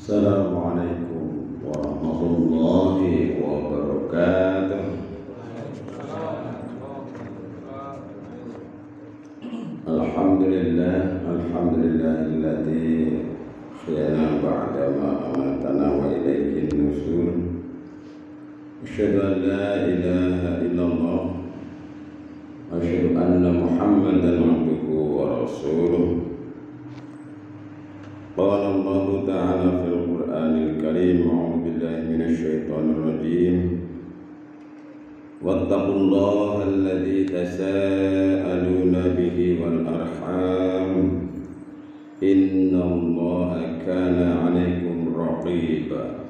Assalamualaikum warahmatullahi wabarakatuh. Alhamdulillahilladzi ahyana ba'da ma amatana wa ilaihin nusyur. Asyhadu an la ilaha illallah wa asyhadu anna Muhammadan abduhu wa rasuluh. Qala Allah Ta'ala fil Qur'anil Karim, a'udzu billahi minasy syaithanir rajim. Wattaqullaha alladzi tasaaluna bihi wal arham, innallaha kana 'alaikum raqiba.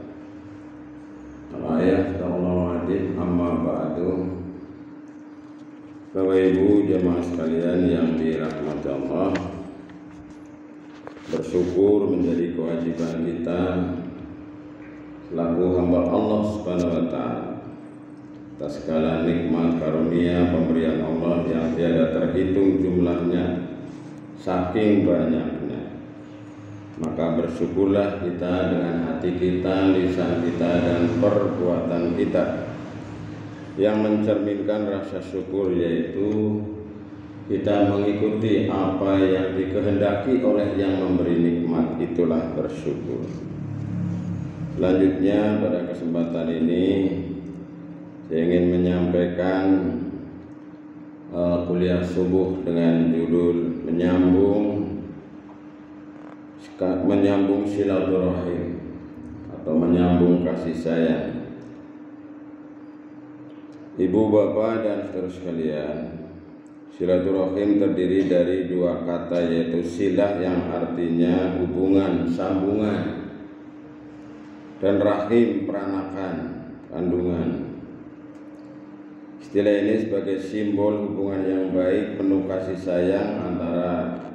Ayat Allah adil, amma ba'du. Bapak Ibu jamaah sekalian yang dirahmati Allah, bersyukur menjadi kewajiban kita selaku hamba Allah Subhanahu wa Ta'ala atas segala nikmat karunia pemberian Allah yang tiada terhitung jumlahnya, saking banyaknya. Maka bersyukurlah kita dengan hati kita, lisan kita, dan perbuatan kita yang mencerminkan rasa syukur, yaitu kita mengikuti apa yang dikehendaki oleh yang memberi nikmat, itulah bersyukur. Selanjutnya pada kesempatan ini saya ingin menyampaikan kuliah subuh dengan judul menyambung silaturahim atau menyambung kasih sayang. Ibu, bapak, dan saudara sekalian, silaturahim terdiri dari dua kata, yaitu silah yang artinya hubungan, sambungan, dan rahim, peranakan, kandungan. Istilah ini sebagai simbol hubungan yang baik, penuh kasih sayang antara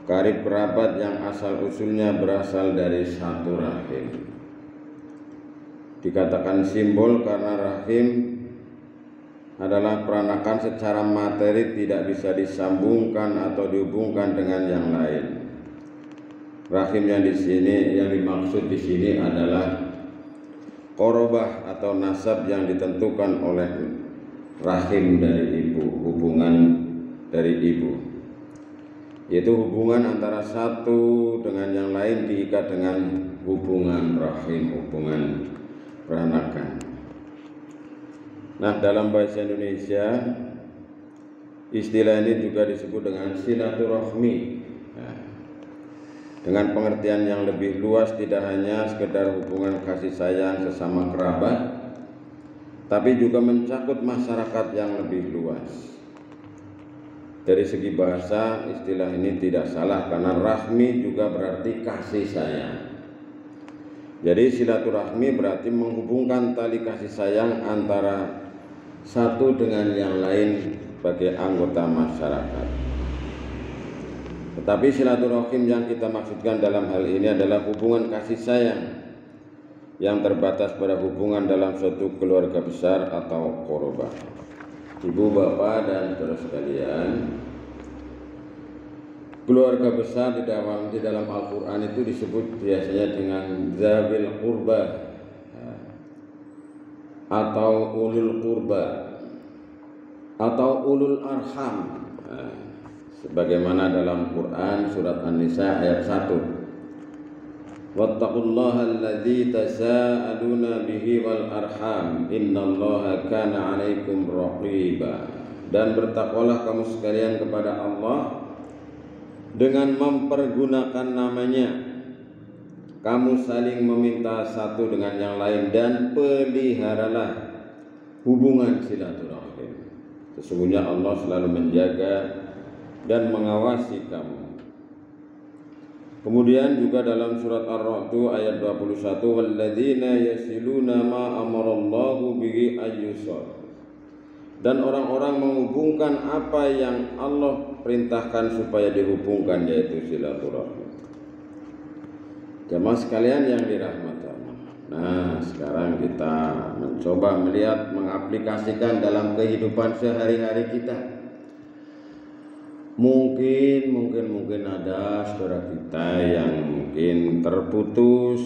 karib kerabat yang asal usulnya berasal dari satu rahim. Dikatakan simbol karena rahim adalah peranakan secara materi, tidak bisa disambungkan atau dihubungkan dengan yang lain. Rahim yang dimaksud di sini adalah qorobah atau nasab yang ditentukan oleh rahim dari ibu, hubungan dari ibu, yaitu hubungan antara satu dengan yang lain diikat dengan hubungan rahim, hubungan peranakan. Nah, dalam bahasa Indonesia istilah ini juga disebut dengan silaturahmi. Dengan pengertian yang lebih luas, tidak hanya sekedar hubungan kasih sayang sesama kerabat, tapi juga mencakup masyarakat yang lebih luas. Dari segi bahasa, istilah ini tidak salah karena rahmi juga berarti kasih sayang. Jadi silaturahmi berarti menghubungkan tali kasih sayang antara satu dengan yang lain sebagai anggota masyarakat. Tetapi silaturahim yang kita maksudkan dalam hal ini adalah hubungan kasih sayang yang terbatas pada hubungan dalam suatu keluarga besar atau qorobah. Ibu, bapak, dan saudara sekalian, keluarga besar di dalam Al-Quran itu disebut biasanya dengan zawil qurba atau ulul qurba atau ulul arham. Sebagaimana dalam Quran surat An-Nisa ayat 1. Wattaqullaha alladzi tasaaluna bihi wal arham, innallaha kana 'alaikum raqiba. Dan bertakwalah kamu sekalian kepada Allah dengan mempergunakan namanya. Kamu saling meminta satu dengan yang lain dan peliharalah hubungan silaturahim. Sesungguhnya Allah selalu menjaga dan mengawasi kamu. Kemudian juga dalam surat Ar-Ra'd ayat 21, walladzina yasiluna ma amarallahu bihi ayyusal. Dan orang-orang menghubungkan apa yang Allah perintahkan supaya dihubungkan, yaitu silaturahim. Jemaah sekalian yang dirahmati Allah. Nah, sekarang kita mencoba melihat, mengaplikasikan dalam kehidupan sehari-hari kita. Mungkin ada saudara kita yang mungkin terputus,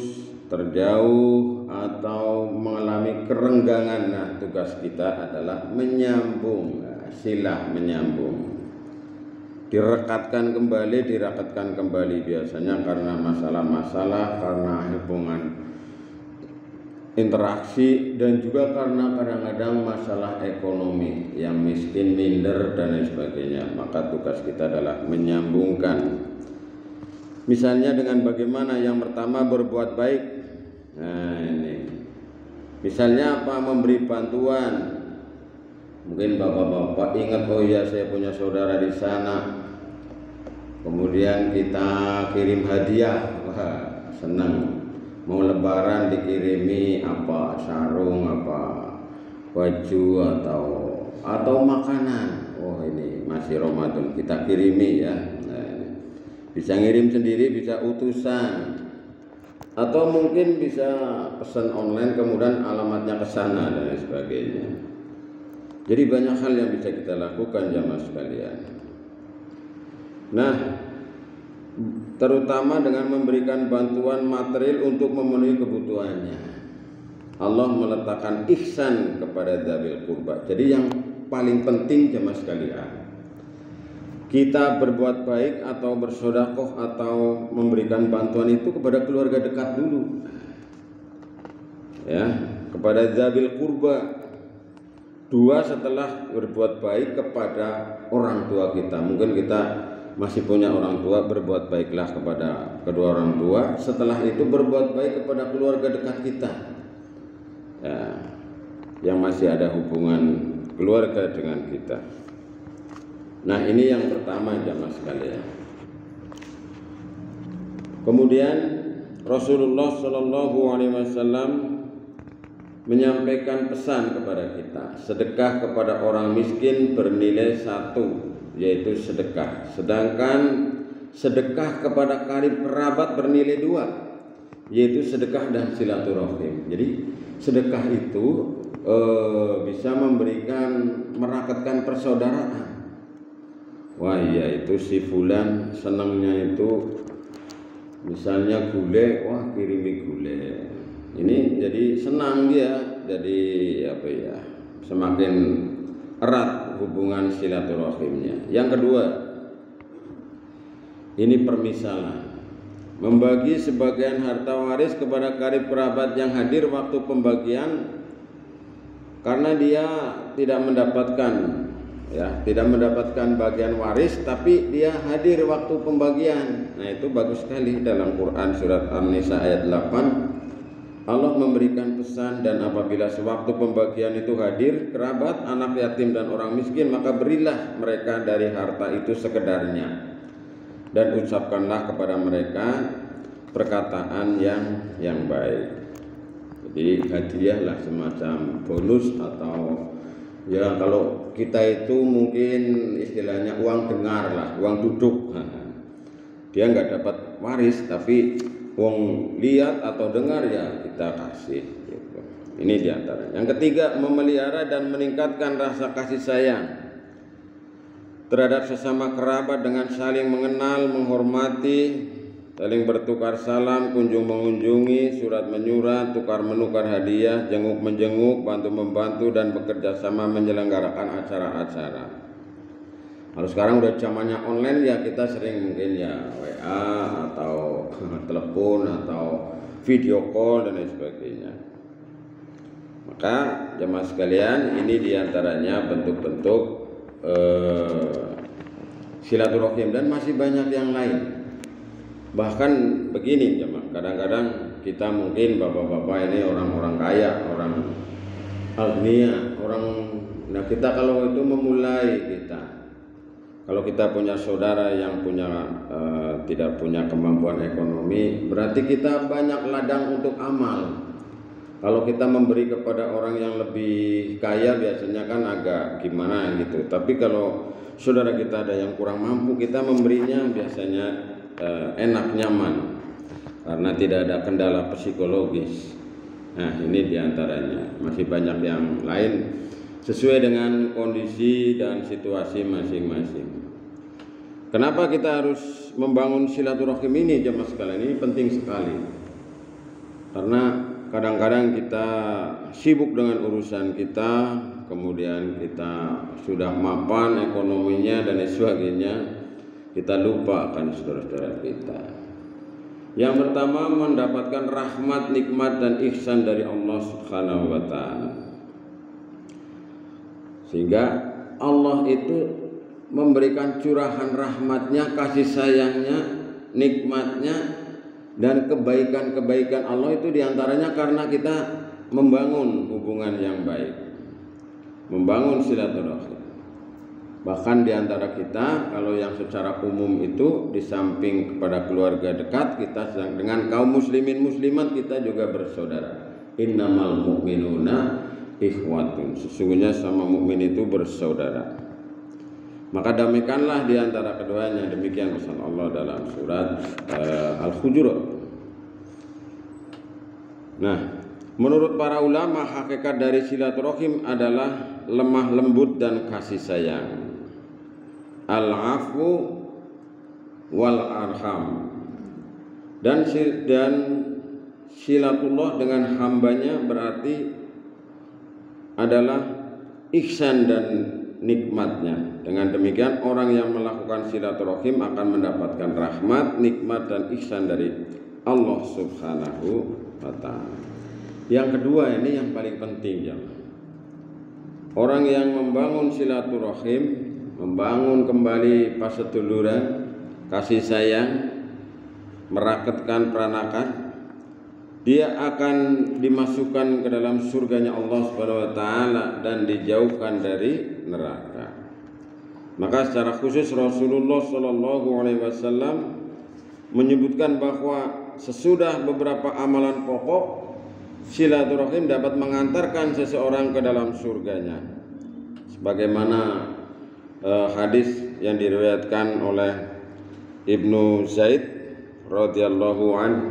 terjauh, atau mengalami kerenggangan. Nah, tugas kita adalah menyambung, silah menyambung. Direkatkan kembali biasanya karena masalah-masalah, karena hubungan interaksi, dan juga karena kadang-kadang masalah ekonomi, yang miskin minder dan lain sebagainya. Maka tugas kita adalah menyambungkan. Misalnya dengan bagaimana? Yang pertama, berbuat baik. Nah, ini misalnya apa? Memberi bantuan. Mungkin bapak-bapak ingat, oh ya saya punya saudara di sana, kemudian kita kirim hadiah. Wah, senang. Mau lebaran dikirimi apa, sarung, apa, baju, atau makanan. Oh, ini masih Ramadan, kita kirimi ya. Nah, ini bisa ngirim sendiri, bisa utusan, atau mungkin bisa pesan online kemudian alamatnya ke sana dan lain sebagainya. Jadi banyak hal yang bisa kita lakukan jamaah sekalian. Nah, terutama dengan memberikan bantuan material untuk memenuhi kebutuhannya. Allah meletakkan ihsan kepada dzawil qurba. Jadi yang paling penting jemaah sekalian, kita berbuat baik atau bersedekah atau memberikan bantuan itu kepada keluarga dekat dulu. Ya, kepada dzawil qurba. Dua, setelah berbuat baik kepada orang tua kita. Mungkin kita masih punya orang tua, berbuat baiklah kepada kedua orang tua. Setelah itu berbuat baik kepada keluarga dekat kita, ya, yang masih ada hubungan keluarga dengan kita. Nah, ini yang pertama jamaah sekalian. Kemudian Rasulullah Shallallahu Alaihi Wasallam menyampaikan pesan kepada kita, sedekah kepada orang miskin bernilai 1, yaitu sedekah. Sedangkan sedekah kepada karib kerabat bernilai 2, yaitu sedekah dan silaturahim. Jadi sedekah itu bisa merakatkan persaudaraan. Wah iya, itu si fulan senangnya itu misalnya gulai, wah kirimi gulai. Ini jadi senang dia, jadi apa ya, semakin erat hubungan silaturahimnya. Yang kedua, ini permisalan, membagi sebagian harta waris kepada karib kerabat yang hadir waktu pembagian, karena dia tidak mendapatkan bagian waris, tapi dia hadir waktu pembagian. Nah, itu bagus sekali. Dalam Quran surat An-Nisa ayat 8, Allah memberikan pesan, dan apabila sewaktu pembagian itu hadir kerabat, anak yatim dan orang miskin, maka berilah mereka dari harta itu sekedarnya, dan ucapkanlah kepada mereka perkataan yang baik. Jadi hadiahlah semacam bonus, atau ya kalau kita itu mungkin istilahnya uang dengar lah, uang duduk. Dia nggak dapat waris, tapi uang lihat atau dengar ya kita kasih gitu. Ini diantara. Yang ketiga, memelihara dan meningkatkan rasa kasih sayang terhadap sesama kerabat dengan saling mengenal, menghormati, saling bertukar salam, kunjung mengunjungi, surat menyurat, tukar menukar hadiah, jenguk menjenguk, bantu membantu, dan bekerja sama menyelenggarakan acara-acara. Kalau sekarang udah zamannya online ya, kita sering mungkin ya WA atau telepon atau video call dan lain sebagainya. Maka jemaah sekalian, ini diantaranya bentuk-bentuk silaturahim, dan masih banyak yang lain. Bahkan begini jemaah, kadang-kadang kita mungkin bapak-bapak ini orang-orang kaya, orang agnia, nah kita kalau itu memulai kalau kita punya saudara yang tidak punya kemampuan ekonomi, berarti kita banyak ladang untuk amal. Kalau kita memberi kepada orang yang lebih kaya biasanya kan agak gimana gitu. Tapi kalau saudara kita ada yang kurang mampu, kita memberinya biasanya enak, nyaman, karena tidak ada kendala psikologis. Nah, ini diantaranya. Masih banyak yang lain sesuai dengan kondisi dan situasi masing-masing. Kenapa kita harus membangun silaturahim ini jemaah sekalian? Ini penting sekali. Karena kadang-kadang kita sibuk dengan urusan kita, kemudian kita sudah mapan ekonominya dan sebagainya, kita lupa akan saudara-saudara kita. Yang pertama, mendapatkan rahmat, nikmat dan ihsan dari Allah Subhanahu wa taala. Sehingga Allah itu memberikan curahan rahmatnya, kasih sayangnya, nikmatnya, dan kebaikan-kebaikan Allah itu diantaranya karena kita membangun hubungan yang baik, membangun silaturahim. Bahkan diantara kita, kalau yang secara umum itu di samping kepada keluarga dekat, kita dengan kaum muslimin muslimat kita juga bersaudara. Innamal mu'minuna ikhwatun. Sesungguhnya sama mukmin itu bersaudara. Maka damaikanlah di antara keduanya, demikian pesan Allah dalam surat Al-Hujurat. Nah, menurut para ulama, hakikat dari silaturahim adalah lemah lembut dan kasih sayang. Al-afu wal arham. Dan silatullah dengan hambanya berarti adalah ihsan dan nikmatnya. Dengan demikian orang yang melakukan silaturahim akan mendapatkan rahmat, nikmat dan ihsan dari Allah Subhanahu wa taala. Yang kedua, ini yang paling penting ya. Orang yang membangun silaturahim, membangun kembali paseduluran, kasih sayang, merakatkan peranakan, dia akan dimasukkan ke dalam surganya Allah Subhanahu wa taala dan dijauhkan dari neraka. Maka secara khusus Rasulullah Shallallahu alaihi wasallam menyebutkan bahwa sesudah beberapa amalan pokok, silaturahim dapat mengantarkan seseorang ke dalam surganya. Sebagaimana hadis yang diriwayatkan oleh Ibnu Zaid radhiyallahu anhu,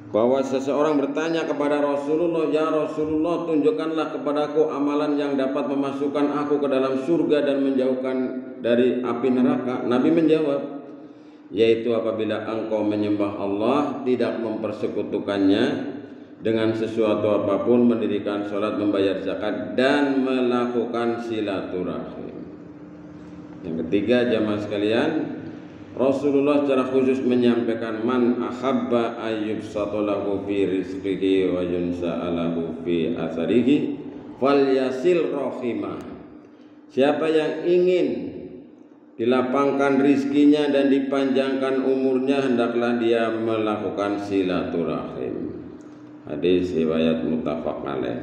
bahwa seseorang bertanya kepada Rasulullah, "Ya Rasulullah, tunjukkanlah kepadaku amalan yang dapat memasukkan aku ke dalam surga dan menjauhkan dari api neraka." Nabi menjawab, yaitu apabila engkau menyembah Allah, tidak mempersekutukannya dengan sesuatu apapun, mendirikan sholat, membayar zakat, dan melakukan silaturahim. Yang ketiga, jamaah sekalian, Rasulullah secara khusus menyampaikan, man ahabba ayyubsatalahu fi rizqihi wa yunsa'alahu fi atharihi falyasil rahimah. Siapa yang ingin dilapangkan rizkinya dan dipanjangkan umurnya, hendaklah dia melakukan silaturahim. Hadis riwayat muttafaq alaih.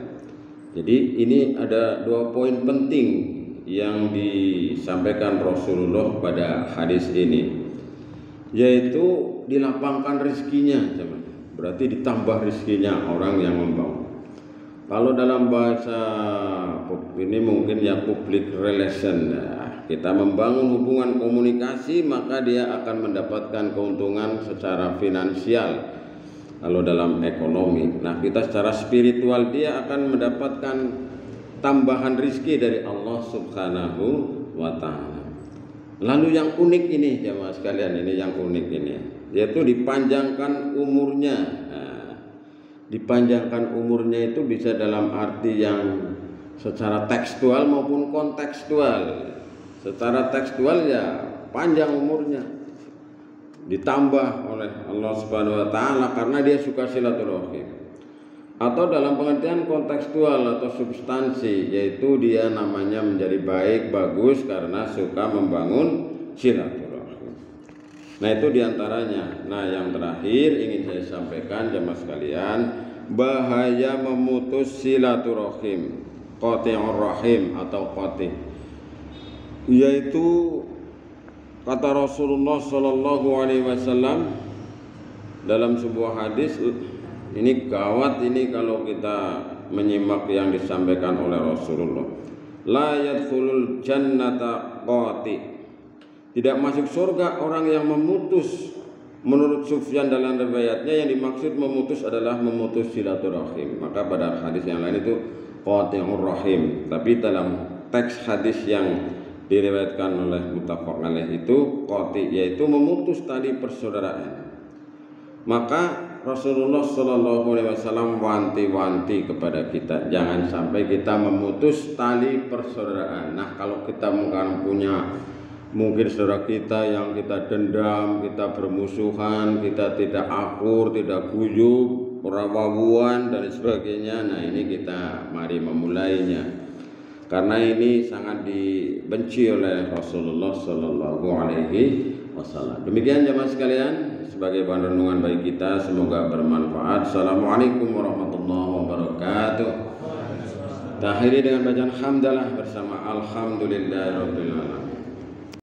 Jadi ini ada dua poin penting yang disampaikan Rasulullah pada hadis ini, yaitu dilapangkan rezekinya, berarti ditambah rezekinya orang yang membangun. Kalau dalam bahasa ini mungkin ya public relation, kita membangun hubungan komunikasi, maka dia akan mendapatkan keuntungan secara finansial. Kalau dalam ekonomi, nah kita secara spiritual dia akan mendapatkan tambahan rizki dari Allah Subhanahu wa ta'ala. Lalu yang unik ini jemaah sekalian, ini yang unik ini, yaitu dipanjangkan umurnya. Nah, dipanjangkan umurnya itu bisa dalam arti yang secara tekstual maupun kontekstual. Secara tekstual ya panjang umurnya, ditambah oleh Allah Subhanahu wa ta'ala karena dia suka silaturahim. Atau dalam pengertian kontekstual atau substansi, yaitu dia namanya menjadi baik, bagus karena suka membangun silaturahim. Nah itu diantaranya. Nah yang terakhir ingin saya sampaikan jemaah sekalian, bahaya memutus silaturahim, qati'ur rahim atau qati', yaitu kata Rasulullah Shallallahu alaihi wasallam dalam sebuah hadis. Ini gawat ini kalau kita menyimak yang disampaikan oleh Rasulullah. La yadkhulul jannata qati. Tidak masuk surga orang yang memutus. Menurut Sufyan dalam riwayatnya yang dimaksud memutus adalah memutus silaturahim. Maka pada hadis yang lain itu qati'ur rahim. Tapi dalam teks hadis yang diriwayatkan oleh muttafaq alaih itu qati, yaitu memutus tali persaudaraan. Maka Rasulullah Shallallahu Alaihi Wasallam wanti-wanti kepada kita, jangan sampai kita memutus tali persaudaraan. Nah, kalau kita mungkin saudara kita yang kita dendam, kita bermusuhan, kita tidak akur, tidak guyub, perawawuan dan sebagainya. Nah, ini kita mari memulainya, karena ini sangat dibenci oleh Rasulullah Shallallahu Alaihi Wasallam. Demikian jemaah sekalian, sebagai bahan renungan bagi kita, semoga bermanfaat. Assalamualaikum warahmatullahi wabarakatuh. Kita akhiri dengan bacaan hamdalah bersama alhamdulillahirabbil alamin.